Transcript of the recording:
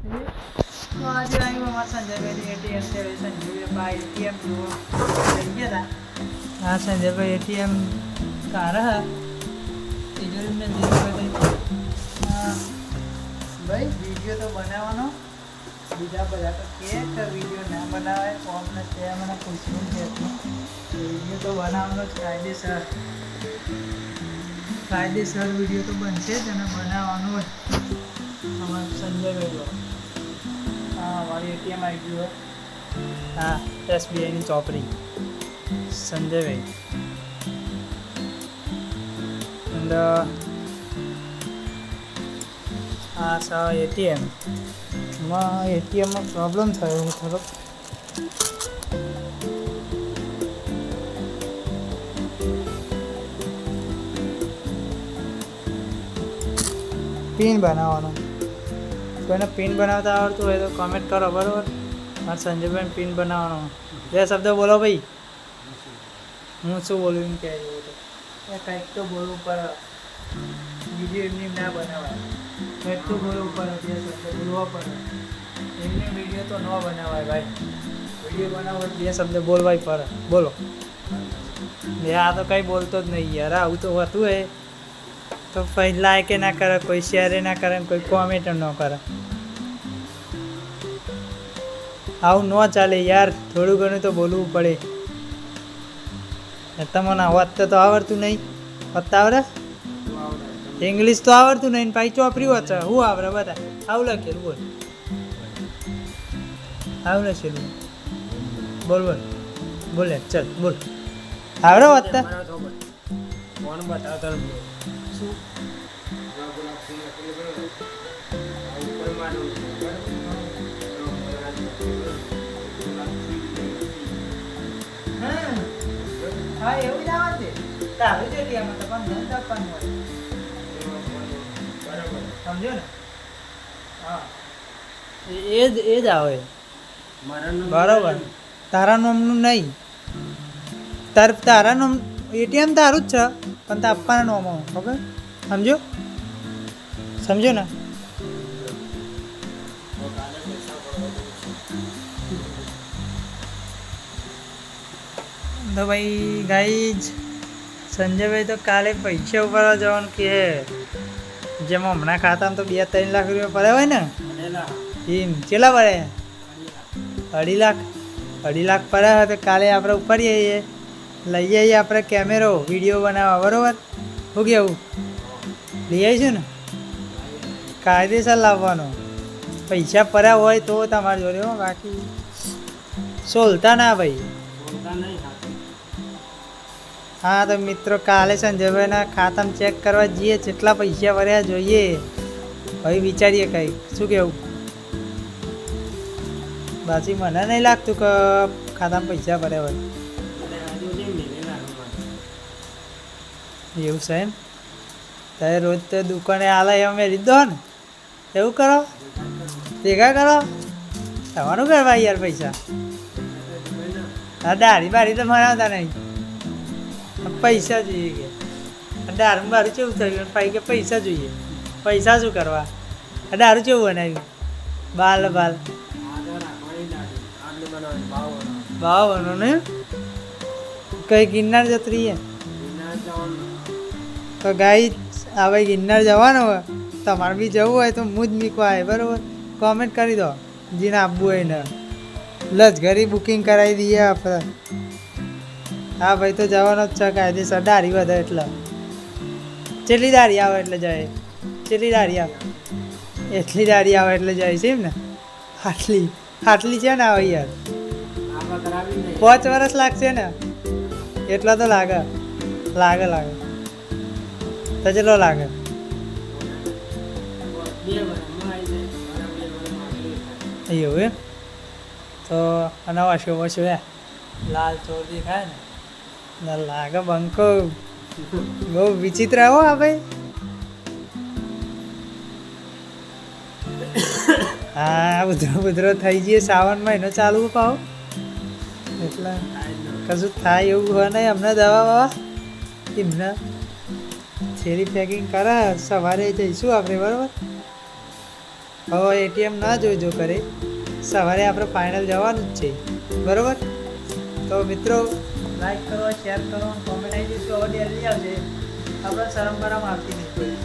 તો આજે આવ્યું અમારા સંજયભાઈ એટીએમ છે. સંજયભાઈ એટીએમ લઈ ગયા હતા. હા સંજયભાઈ એટીએમ કાર તિજોરીને ભાઈ વિડીયો તો બનાવવાનો. બીજા બધા તો કે વિડીયો ના બનાવાય કોમને તે મને પૂછવું છે. વિડીયો તો બનાવવાનો જ કાયદેસર વિડીયો તો બનશે જ અને બનાવવાનો જ. અમારા સંજયભાઈ હા મારી એટીએમ આવી ગયું હા SBIની ચોપડી સંજયભાઈ અને આ સા એટીએમમાં પ્રોબ્લેમ થયો થોડોક. પિન બનાવવાનો. કોઈને પિન બનાવતા આવડતું હોય તો કોમેન્ટ કરો બરાબર. મારે સંજયભાઈ પિન બનાવવાનો. બે શબ્દ બોલો ભાઈ. હું શું બોલું એમ કહેવું તો કંઈક તો બોલવું પડે. વિડીયો એમની ના બનાવાય. કંઈક તો બોલવું પડે. બે શબ્દ બોલવા પડે. એમની વિડીયો તો ન બનાવાય ભાઈ. વિડીયો બનાવો બે શબ્દ બોલવાય પડે. બોલો આ તો કંઈ બોલતો જ નહીં યાર. આવું તો હોતું હોય તો પછી લાઈક ના કરે, કોઈ શેર ના કરે, કોઈ કોમેન્ટ ન કરે. આવું ન ચાલે યાર. થોડું ઘણું તો બોલવું પડે. તમને વાત તો આવડતું નહીં. વાત આવડે? ઇંગ્લિશ તો આવડતું નહીં. પાછી ચોપડી વાંચે હું આવડે બધા આવું લખેલું બોલ. આવું લખેલું બોલ બોલ બોલે ચલ બોલ. આવડે વાંચતા? શું હા એવું જ આવે છે. તારું જ એટીએમ તો પણ નોંધ આપવાનું હોય. સમજો ને? હા એ જ આવે બરાબર. તારા નામનું નહીં. તારા નામ એટીએમ તારું જ છે પણ તે આપવાના નામ ખબર સમજો ને? તો ભાઈ ગાઈઝ સંજયભાઈ તો કાલે પૈસા ઉપાડવા જવાનું કે જેમાં હમણાં ખાતામાં તો 2-3 લાખ રૂપિયા પડ્યા હોય ને એમ. કેટલા પડ્યા? 2.5 લાખ. 2.5 લાખ પડ્યા હોય તો કાલે આપણે ઉપાડીએ લઈ આવીએ આપણે કેમેરો વિડીયો બનાવવા બરાબર. શું કેવું? લઈ આવીશું ને? કાયદેસર લાવવાનો. પૈસા પડ્યા હોય તો તમારી જોડે હો. બાકી સોલતા ના ભાઈ. હા તો મિત્રો કાલે સંજયભાઈના ખાતામાં ચેક કરવા જઈએ જેટલા પૈસા ભર્યા જોઈએ. હવે વિચારીએ કંઈક. શું કેવું? બાકી મને નહીં લાગતું કે ખાતામાં પૈસા ભર્યા હોય. એવું છે એમ? તારે રોજ તો દુકાને આલે અમે લીધો ને એવું કરો ભેગા કરો. તમારું કરવા યાર પૈસા. હા દાઢી બારી તો ભણાવતા નહીં. પૈસા જોઈએ કે દારૂ બારું કેવું થયું ભાઈ કે પૈસા જોઈએ. પૈસા શું કરવા? દારૂ કેવું બનાવ્યું? બાલ બાવનો ને કઈ ગિરનાર જતી રહીએ તો ગાઈ હવે ગિરનાર જવાનું હોય તમારે બી જવું હોય તો હું જ મીકવા આવે બરાબર. કોમેન્ટ કરી દો જેને આપવું હોય ને. લજઘરી બુકિંગ કરાવી દઈએ આપણે. હા ભાઈ તો જવાનો જ છે કાયદેસર. દારી વધે એટલે જેટલી દારી આવે એટલે જાય. જેટલી દારી આવે એટલી દારી આવે એટલે જાય છે એમ ને? આટલી છે ને આવે યાર. 5 વર્ષ લાગશે ને એટલા તો લાગે તો ચેટલો લાગે? એવું એમ? તો નવા શો લાલ ચોર દેખાય ને લાગે બંકો. બહુ વિચિત્ર આવો આ ભાઈ. હા ઉધરો થઈ જઈએ. શ્રાવણ મહિનો ચાલુ પાવ એટલે કશું થાય એવું હોય નહીં. અમને દવા બવા એમને થેરી પેકિંગ કરે. સવારે જઈશું આપણે બરાબર. હવે એટીએમ ના જોઈજો કરે, સવારે આપણે ફાઇનલ જવાનું જ છે, બરાબર. તો મિત્રો લાઈક કરો, શેર કરો, કોમેન્ટ આવી જઈશું. હવે ડેલી આવશે, આપણે શરમ બરમ આવતી નહીં કોઈ.